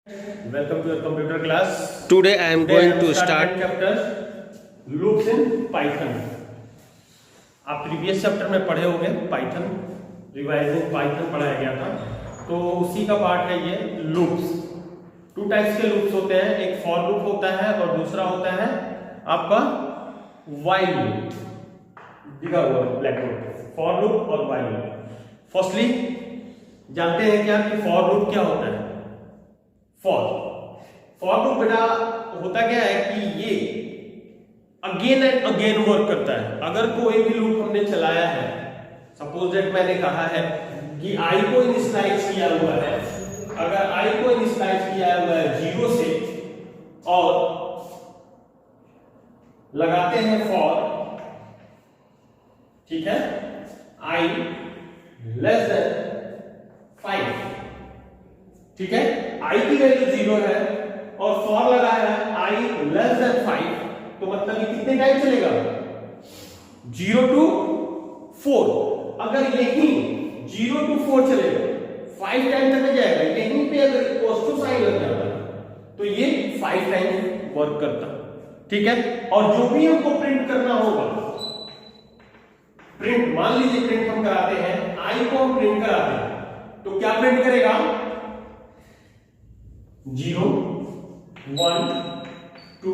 Welcome to your computer class. Today I am going to start chapter loops in Python. आप previous chapter में पढ़े होंगे Python, revising Python पढ़ाया गया था, तो उसी का पार्ट है ये लूप्स। टू टाइप्स के लूप्स होते हैं, एक फॉर लूप होता है और दूसरा होता है आपका व्हाइल लूप। दिखा हुआ ब्लैक बोर्ड, फॉर लूप और व्हाइल लूप। फर्स्टली जानते हैं क्या कि फॉर लूप क्या होता है? फॉर लूप बेटा होता क्या है कि ये अगेन एंड अगेन वर्क करता है। अगर कोई भी लूप हमने चलाया है, सपोज दैट मैंने कहा है कि आई को इनिशियलाइज किया हुआ है, अगर आई को इनिशियलाइज किया हुआ है 0 से और लगाते हैं फॉर, ठीक है, आई लेस देन 5, ठीक है, आई की वैल्यू 0 है और फॉर लगाया है आई लेस देन 5, तो मतलब ये कितने टाइम चलेगा? 0 to 4। अगर यही 0 to 4 चलेगा 5 टाइम तक जाएगा, यहीं पे अगर इक्वल टू साइन लग जाता है तो ये 5 टाइम वर्क करता, ठीक है। और जो भी हमको प्रिंट करना होगा, प्रिंट मान लीजिए प्रिंट हम कराते हैं, आई को हम प्रिंट कराते हैं, तो क्या प्रिंट करेगा? 0 1 2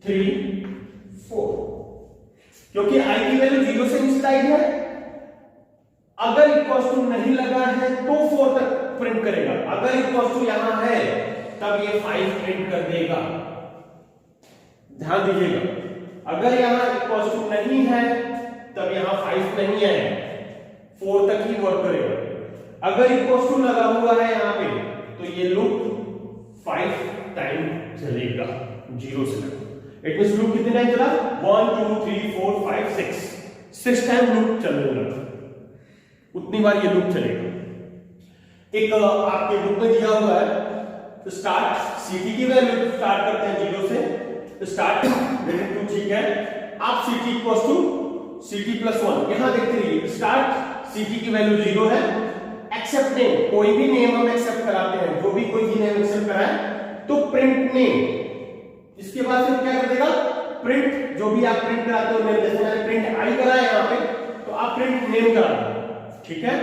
3 4, क्योंकि आई की वैल्यू 0 से इनिशियलाइज है। अगर इक्वल टू नहीं लगा है तो 4 तक प्रिंट करेगा, अगर इक्वल टू यहां है तब ये 5 प्रिंट कर देगा। ध्यान दीजिएगा, अगर यहां इक्वल टू नहीं है तब यहां 5 नहीं है, 4 तक ही वर्क करेगा। अगर इक्वल टू लगा हुआ है यहां पे तो ये लूप 5 टाइम चलेगा 0 से लगा। इट मींस लूप कितने टाइम चला? 1 2 3 4 5 6 टाइम लूप चलने लगा, उतनी बार ये लूप चलेगा। एक आपके बुक में दिया हुआ है स्टार्ट, सीटी की वैल्यू स्टार्ट करते हैं 0 से, स्टार्ट टू, ठीक है। आप सीटी इक्वल्स टू सीटी प्लस 1 यहां देखते रहिए। स्टार्ट सीटी की वैल्यू 0 है, एक्सेप्ट नेम, कोई भी नेम हम एक्सेप्ट कराते हैं, जो भी कोई भी नेम एक्सेप्ट कराए तो प्रिंट नेम। इसके बाद फिर क्या कर देगा? प्रिंट, जो भी आप प्रिंट कराते हो नेम, जैसे मैंने प्रिंट आई करा है यहां पे, तो आप प्रिंट नेम करा दो, ठीक है।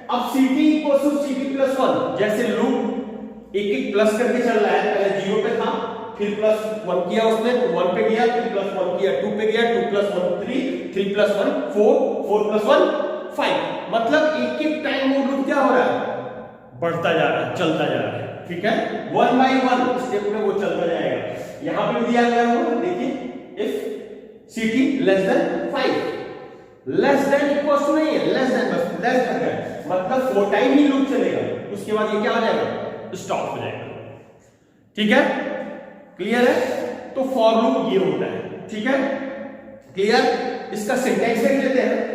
अब सीटी इक्वल्स टू सीटी प्लस 1, जैसे लूप एक एक प्लस करके चल रहा है, पहले 0 पे था, फिर प्लस 1 किया उसने तो 1 पे गया, फिर प्लस 1 किया 2 पे गया, 2 प्लस 1 3, 3 प्लस 1 4, 4 प्लस 1 5। मतलब एक एक टाइम वो लूप क्या हो रहा है? बढ़ता जा रहा है, चलता जा रहा है, ठीक है। 1 by 1 स्टेप में वो चलता जाएगा। यहां पे दिया गया होगा, देखिए, if CT less than 5, less than equals to नहीं है, लेस देन, बस लेस तक है, मतलब 4 टाइम ही लूप चलेगा, उसके बाद ये क्या हो जाएगा? स्टॉप हो जाएगा, ठीक है। क्लियर है? तो फॉर लूप ये होता है, ठीक है, क्लियर। इसका सिंटैक्स देख लेते हैं।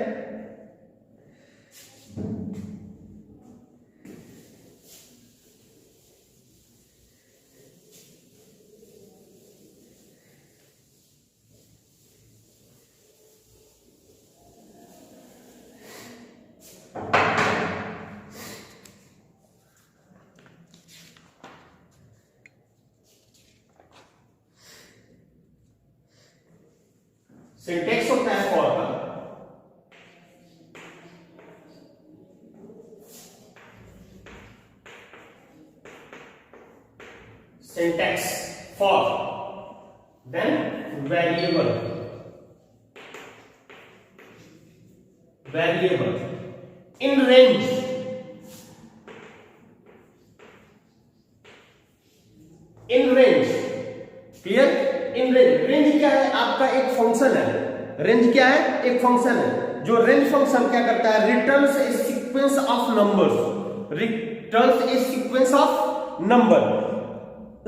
सिंटैक्स होता है फॉर का, syntax for, then variable, variable in range, in range, clear. In range, range क्या है? आपका एक फंक्शन है। रेंज क्या है? एक फंक्शन है। जो रेंज फंक्शन क्या करता है? Returns A sequence of numbers, returns A sequence of number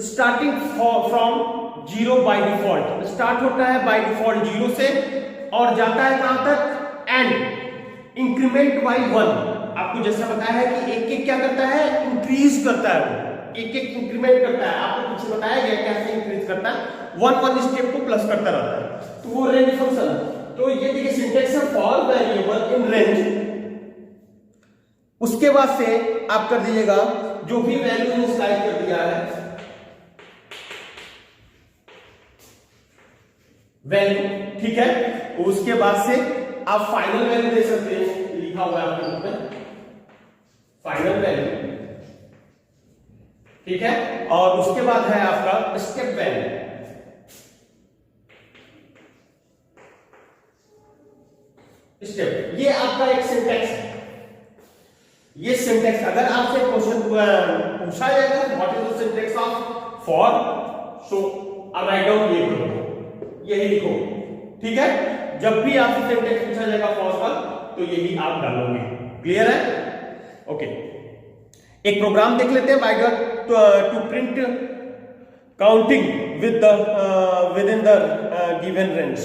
starting from 0 by default. Start होता है बाय डिफॉल्ट 0 से और जाता है कहां तक? And increment by 1। आपको जैसा बताया है कि एक एक क्या करता है? इंक्रीज करता है, एक एक इंक्रीमेंट करता है। आपको पीछे बताया गया कैसे इंक्रीज करता है, 1 स्टेप को प्लस करता रहता है, तो वो रेंज फंक्शन है। तो ये देखिए सिंटैक्स है फॉर वेरिएबल इन रेंज। उसके बाद से आप कर दीजिएगा जो भी वैल्यू इनिशियलाइज कर दिया है वैल्यू, ठीक है, उसके बाद से आप फाइनल वैल्यू दे सकते हैं, लिखा हुआ है आपके बुक में फाइनल वैल्यू, ठीक है। और उसके बाद है आपका स्टेप वैल्यू, स्टेप, ये आपका एक सिंटैक्स है। ये सिंटैक्स अगर आपसे क्वेश्चन पूछा जाएगा what is the syntax of for, so write down ये करो, यही लिखो, ठीक है। जब भी आपसे सिंटैक्स पूछा जाएगा फॉर का तो यही आप डालोगे, क्लियर है, ओके। एक प्रोग्राम देख लेते हैं by two print counting with in the given range,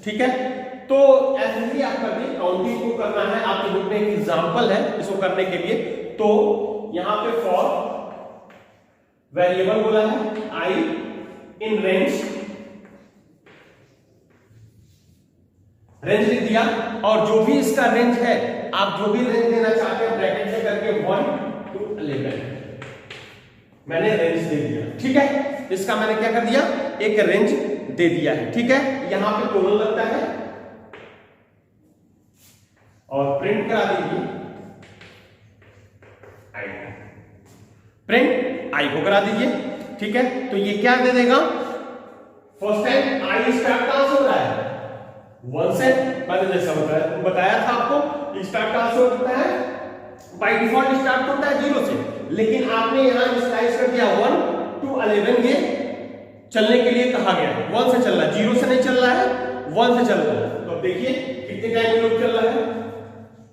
ठीक है। तो ऐसे ही आप कर दें, काउंटिंग को करना है, आपके बुक में एक एग्जांपल है इसको करने के लिए। तो यहां पे फॉर वेरिएबल बोला है आई इन रेंज, रेंज लिख दिया, और जो भी इसका रेंज है आप जो भी रेंज देना चाहते हैं ब्रैकेट से करके 1 to 11 मैंने रेंज दे दिया, ठीक है। इसका मैंने क्या कर दिया, एक रेंज दे दिया है, ठीक है। यहां पे कोलन लगता है और प्रिंट करा दीजिए आई, प्रिंट आई को करा दीजिए, ठीक है। तो ये क्या दे देगा, फर्स्ट टाइम आई स्टार्ट कहां से हो रहा है, 1 से, मैंने जैसा बताया था आपको, स्टार्ट कहां से होता है, बाय डिफॉल्ट स्टार्ट होता है 0 से, लेकिन आपने यहां इनिशियलाइज कर दिया 1 to 11, ये चलने के लिए कहा गया है, 1 से चल रहा है, 0 से नहीं चल रहा है, 1 से चल रहा है। तो देखिए कितने टाइम में लूप चल रहा है,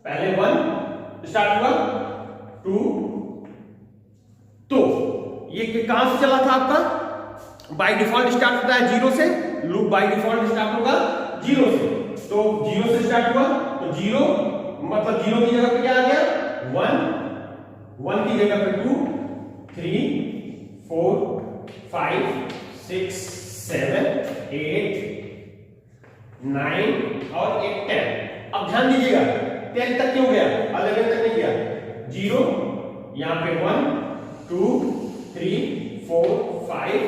पहले 1 स्टार्ट हुआ, 2, तो ये कहां से चला था आपका, बाय डिफॉल्ट स्टार्ट होता है 0 से, लूप बाय डिफॉल्ट स्टार्ट होगा 0 से, तो 0 से स्टार्ट हुआ, तो 0 मतलब 0 की जगह पे क्या आ गया 1, 1 की जगह पे 2, 3, 4, 5, 6, 7, 8, 9 और 1 10। अब ध्यान दीजिएगा 10 तक क्यों गया, 11 तक नहीं गया, 0 यहां पे 1, 2, 3, 4, 5,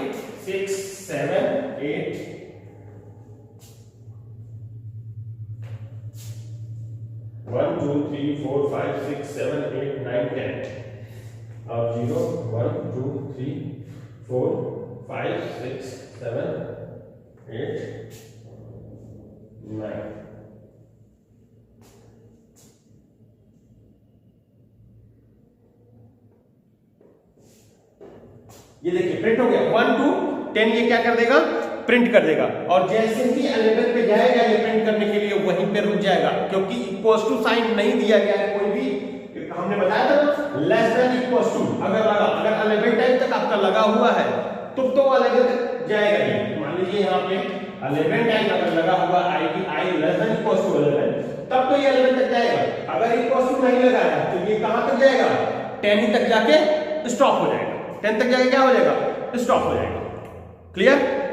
6, 7, 8, 1, 2, 3, 4, 5, 6, 7, 8, 9, 10 और 0, 1, 2, 3, 4, 5, 6, 7, 8, 9। ये देखिए प्रिंट हो गया 1 to 10, ये क्या कर देगा, प्रिंट कर देगा, और जैसे ही 11 पे जाएगा ये प्रिंट करने के लिए वहीं पे रुक जाएगा, क्योंकि इक्वल्स टू साइन नहीं दिया गया है कोई भी, हमने बताया था ना लेस देन इक्वल्स टू, अगर 11 टाइम तक आपका लगा हुआ है तो 11 तक जाएगा ये। मान लीजिए यहाँ पे 11 टाइम अगर लगा हुआ आई लेस देन इक्वल्स टू 11, तब तो ये 11 तक जाएगा। अगर इक्वल्स टू नहीं लगाया तो ये कहां तक जाएगा, 10 ही तक जाके स्टॉप हो जाएगा, 10 तक जाके क्या हो जाएगा, स्टॉप हो जाएगा, क्लियर।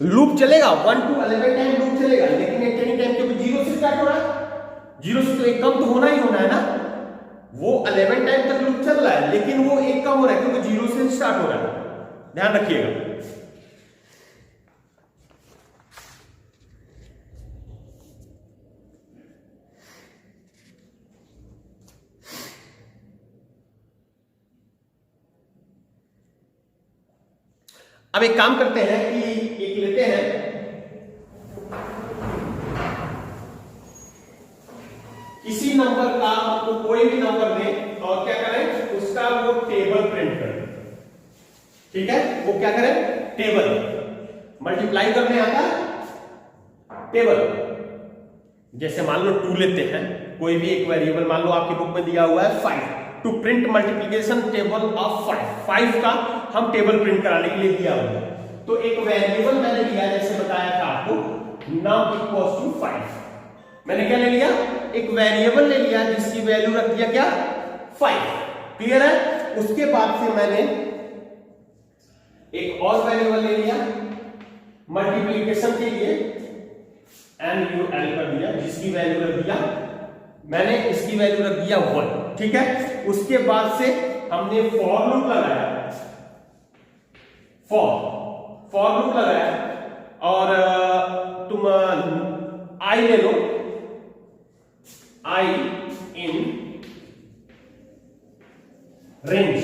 लूप चलेगा 1 to 11 टाइम लूप चलेगा, लेकिन एक टाइम क्योंकि 0 से स्टार्ट हो रहा है, 0 से तो एक कम तो होना ही होना है ना, वो 11 टाइम तक लूप चल रहा है लेकिन वो एक कम हो रहा है क्योंकि 0 से स्टार्ट हो रहा है, ध्यान रखिएगा। अब एक काम करते हैं कि एक लेते हैं, किसी नंबर का आपको कोई भी नंबर दे और क्या करें, उसका वो टेबल प्रिंट करें, ठीक है। वो क्या करें, टेबल मल्टीप्लाई करने आता है, टेबल जैसे मान लो 2 लेते हैं, कोई भी एक वेरिएबल मान लो आपकी बुक में दिया हुआ है 5, to print multiplication table of 5 का हम टेबल प्रिंट कराने के लिए दिया हुआ है। तो एक वेरिएबल मैंने लिया, जैसे बताया था आपको num इक्वल्स टू 5, मैंने क्या ले लिया, एक वेरिएबल ले लिया जिसकी वैल्यू रख दिया क्या 5, क्लियर है। उसके बाद से मैंने एक और वेरिएबल ले लिया मल्टीप्लिकेशन के लिए NUL कर दिया, जिसकी वैल्यू रख दिया मैंने, इसकी वैल्यू रख दिया 1, ठीक है। उसके बाद से हमने फॉर लूप लगाया, फॉर लूप लगाया, और तुम आई ले लो, आई in range,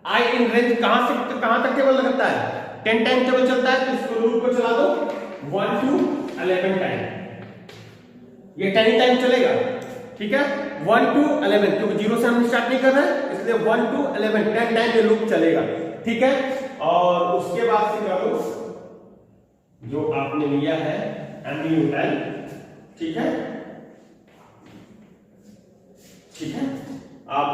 I in range कहां से कहां तक टेबल लगता है, 10 टाइम टेबल चलता है, तो इसको लूप को चला दो 1 to 11 टाइम, ये 10 टाइम चलेगा, ठीक है, 1 to 11, क्योंकि 0 से हम स्टार्ट नहीं कर रहे हैं, इसलिए 1 to 11 10 टाइम ये लूप चलेगा, ठीक है। और उसके बाद से करो जो आपने लिया है MUL, ठीक है, ठीक है। अब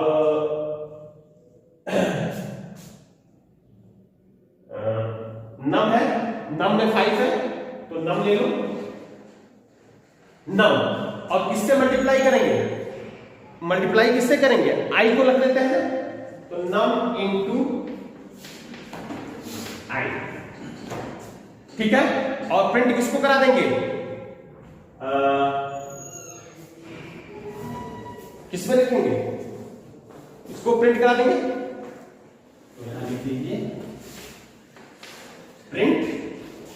नम है, नम में 5 है, तो नम ले लो, नम, और किससे मल्टीप्लाई करेंगे, मल्टीप्लाई किससे करेंगे, आई को रख लेते हैं, तो नम इंटू आई, ठीक है। और प्रिंट किसको करा देंगे, किसमें लिखेंगे, इसको प्रिंट करा देंगे, तो यहां लिख दीजिए प्रिंट,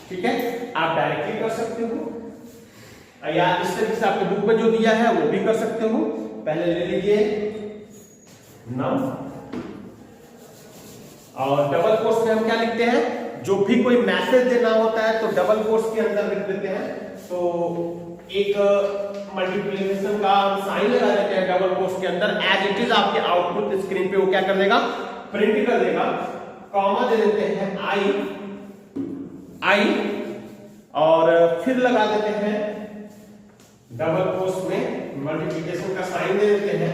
ठीक है। आप डायरेक्टली कर सकते हो या इस तरीके से आपके बुक में जो दिया है वो भी कर सकते हो। पहले ले लीजिए नम, और डबल कोट्स में हम क्या लिखते हैं, जो भी कोई मैसेज देना होता है तो डबल कोट्स के अंदर लिख देते हैं, तो एक मल्टीप्लिकेशन का साइन लगा देते हैं डबल कोट्स के अंदर, एज इट इज आपके आउटपुट स्क्रीन पे वो क्या कर देगा, प्रिंट कर देगा, कॉमा दे देते हैं आई, और फिर लगा देते हैं डबल कोट्स में मल्टीप्लिकेशन का साइन दे देते हैं,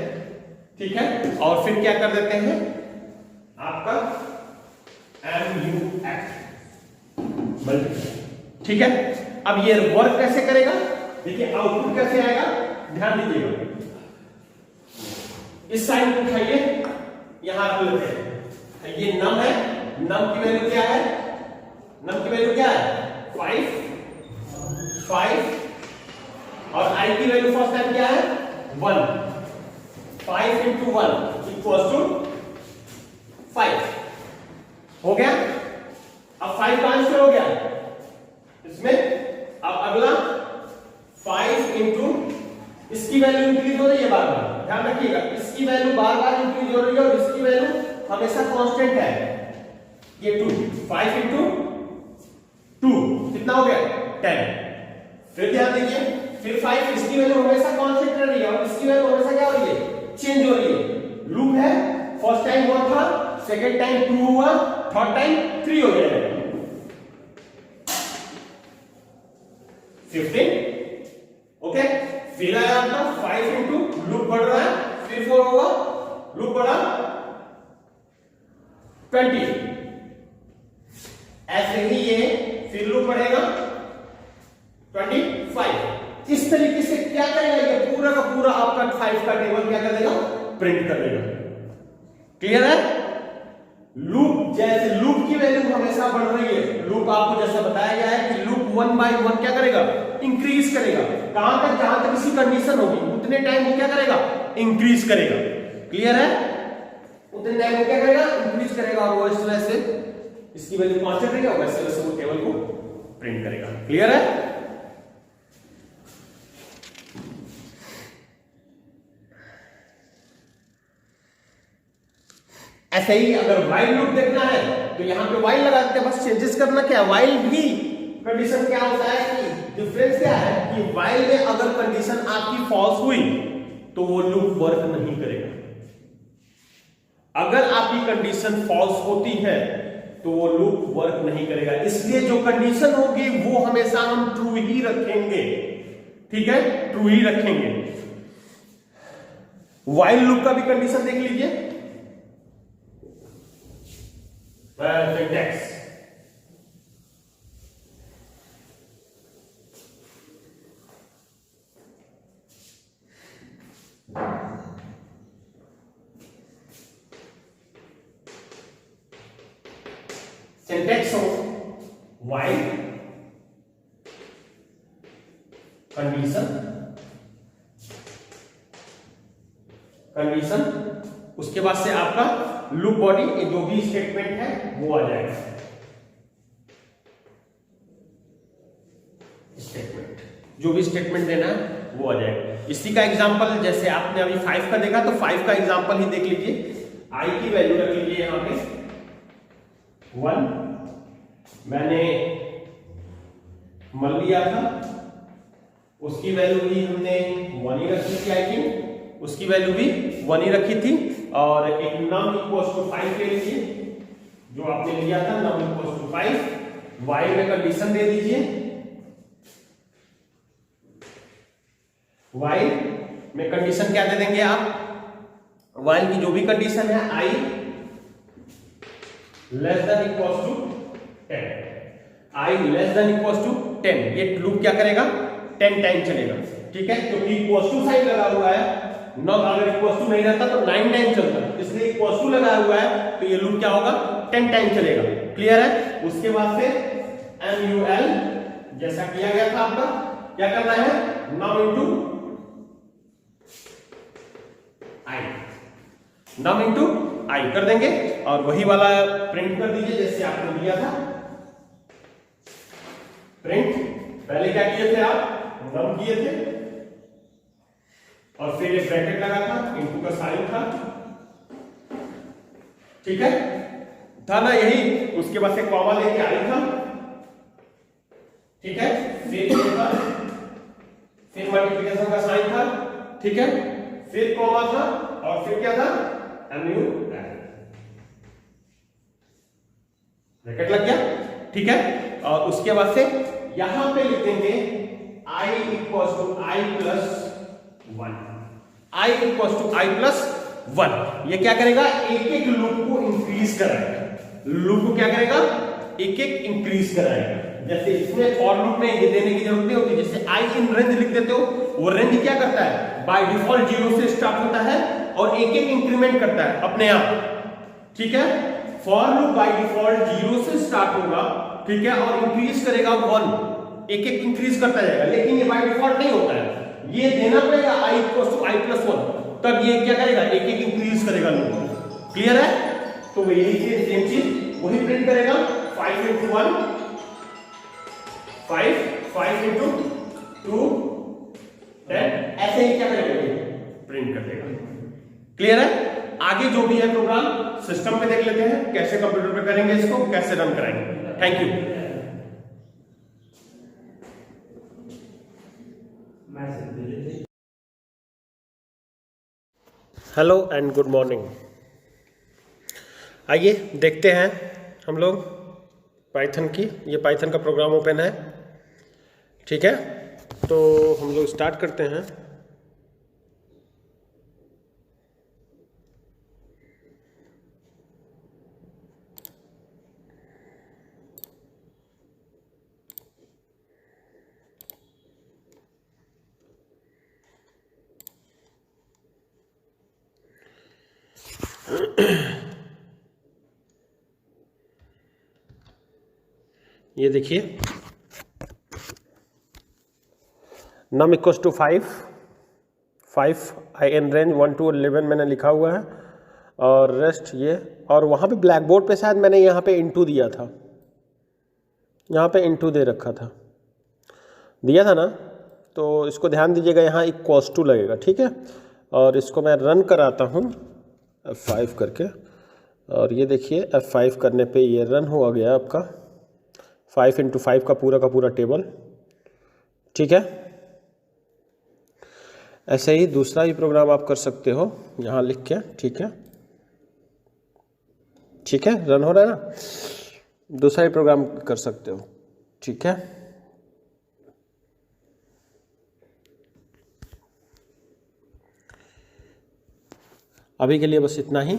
ठीक है, और फिर क्या कर देते हैं आपका MUX मल्टीप्लिकेशन, ठीक है। अब ये वर्क कैसे करेगा, देखिए आउटपुट कैसे आएगा, ध्यान दीजिएगा, इस साइन को उठाइए, यहां रख लेते हैं, ये नम है, नम की वैल्यू क्या है, नम की वैल्यू क्या है 5, और आई की वैल्यू फर्स्ट टाइम क्या है 1, 5 into 1 इक्वल्स टू 5, हो गया। अब 5 का आंसर हो गया इसमें, अब अगला 5 into, इसकी वैल्यू इंक्रीज हो रही है बार बार, ध्यान रखिएगा, इसकी वैल्यू बार बार इंक्रीज हो रही है और इसकी वैल्यू हमेशा कांस्टेंट है, ये 2, 5 into 2 कितना हो गया 10, फिर ध्यान दीजिए, फिर 5, इसकी वैल्यू हमेशा कांस्टेंट रह रही है और इसकी वैल्यू हमेशा क्या हो रही है, चेंज हो रही है, लूप है, फर्स्ट टाइम 1 था, सेकंड टाइम 2 हुआ, थर्ड टाइम 3 हो जाएगा, 15, ओके। फिर आया आपका 5 into लूप बढ़ रहा है, फिर 4 होगा, लूप बढ़ा 20, ऐसे ही ये फिर लूप बढ़ेगा 25, इस तरीके से क्या करेगा, ये पूरा का पूरा आपका 5 का टेबल क्या कर देगा, प्रिंट कर देगा, क्लियर है। लूप, जैसे लूप की वैल्यू हमेशा बढ़ रही है, लूप आपको जैसा बताया गया है कि लूप 1 by 1 क्या करेगा, इंक्रीज करेगा, कहां तक, जहां तक इसकी कंडीशन होगी उतने टाइम वो क्या करेगा, इंक्रीज करेगा, क्लियर है, उतने टाइम वो क्या करेगा, इंक्रीज करेगा, और वो इस तरह से इसकी वैल्यू कांस्टेंट रहेगा, वैसे वैसे वो टेबल को प्रिंट करेगा, क्लियर है। ऐसे ही अगर वाइल लूप देखना है तो यहां पे वाइल लगा देते हैं, बस चेंजेस करना क्या है, वाइल भी कंडीशन क्या होता है कि डिफरेंस क्या है कि वाइल में अगर कंडीशन आपकी फॉल्स हुई तो वो लूप वर्क नहीं करेगा, अगर आपकी कंडीशन फॉल्स होती है तो वो लूप वर्क नहीं करेगा, इसलिए जो कंडीशन होगी वो हमेशा हम ट्रू ही रखेंगे, ठीक है, ट्रू ही रखेंगे। वाइल लूप का भी कंडीशन देख लीजिए, syntax, syntax of while condition उसके बाद से आपका लूप बॉडी जो भी स्टेटमेंट है वो आ जाएगा। स्टेटमेंट जो भी स्टेटमेंट देना है वो आ जाएगा। इसी का एग्जांपल जैसे आपने अभी 5 का देखा तो 5 का एग्जांपल ही देख लीजिए। आई की वैल्यू रख लीजिए यहां पे 1, मैंने मान लिया था, उसकी वैल्यू भी हमने 1 ही रखी थी, आई थिंक उसकी वैल्यू भी 1 ही रखी थी। और एक नम इक्वल्स टू 5 ले लीजिए जो आपने लिया था, नम इक्वल्स टू 5। वाई में कंडीशन दे दीजिए, वाई में कंडीशन क्या दे देंगे आप, वाई की जो भी कंडीशन है i less than equals to 10, i less than equals to 10, ये लूप क्या करेगा 10 टाइम चलेगा, ठीक है। क्योंकि इक्वल्स टू साइन लगा हुआ है, नॉट अगर इक्वल्स टू नहीं रहता तो 9 टाइम चलता, इसलिए इक्वल्स टू लगाया हुआ है तो ये लूप क्या होगा 10 टाइम चलेगा। क्लियर है। उसके बाद से MUL जैसा किया गया था आपका, क्या करना है नम into I, num into I कर देंगे और वही वाला प्रिंट कर दीजिए जैसे आपने लिया था। प्रिंट पहले क्या किए थे आप, नम किए थे और फिर एक ब्रैकेट लगा था, इनटू का साइन था, ठीक है था ना यही। उसके बाद से कॉमा लेके आई था, ठीक है। फिर मल्टीप्लिकेशन का साइन था, ठीक है। फिर कॉमा था और फिर क्या था MUL, ब्रैकेट लग गया, ठीक है। और उसके बाद से यहां पे लिख देंगे I equals to I plus 1, I equals to I plus 1। ये क्या करेगा एक एक लूप को इंक्रीज कराएगा, लूप को क्या करेगा एक एक इंक्रीज कराएगा। जैसे इसमें फॉर लूप में ये देने की जरूरत नहीं होती, जैसे I इन रेंज लिख देते हो, वो रेंज क्या करता है बाय डिफॉल्ट 0 से स्टार्ट होता है और एक एक इंक्रीमेंट करता है अपने आप, ठीक है। फॉर लूप बाय डिफॉल्ट 0 से स्टार्ट होगा, ठीक है, और इंक्रीज करेगा 1, एक एक इंक्रीज करता जाएगा, लेकिन ये बाय डिफॉल्ट नहीं होता है, ये देना पड़ेगा I equals to I plus 1, तब ये क्या करेगा एक एक इंक्रीज करेगा लूप। क्लियर है। तो यही चीज सेम चीज वही प्रिंट करेगा 5 into 1 5 into 2 10, ऐसे ही क्या करेगा प्रिंट कर देगा। क्लियर है। आगे जो भी है प्रोग्राम सिस्टम पे देख लेते हैं, कैसे कंप्यूटर पे करेंगे इसको, कैसे रन कराएंगे। Thank you. Hello and good morning. आइए देखते हैं हम लोग पाइथन की, ये पाइथन का प्रोग्राम ओपन है, ठीक है। तो हम लोग स्टार्ट करते हैं। ये देखिए num equals to 5 i in range 1 to 11 मैंने लिखा हुआ है और रेस्ट ये, और वहाँ पे ब्लैक बोर्ड पे शायद मैंने यहाँ पे इनटू दिया था, यहाँ पे इनटू दे रखा था, दिया था ना, तो इसको ध्यान दीजिएगा, यहाँ इक्वल्स टू लगेगा, ठीक है। और इसको मैं रन कराता हूँ F5 करके, और ये देखिए F5 करने पे ये रन हो गया आपका 5 into 5 का पूरा टेबल, ठीक है। ऐसे ही दूसरा ही प्रोग्राम आप कर सकते हो यहाँ लिख के, ठीक है, रन हो रहा है ना, दूसरा ही प्रोग्राम कर सकते हो, ठीक है। अभी के लिए बस इतना ही,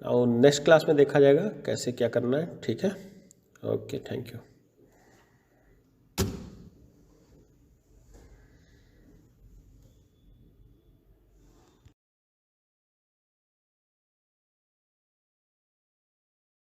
और नेक्स्ट क्लास में देखा जाएगा कैसे क्या करना है, ठीक है। Okay, thank you.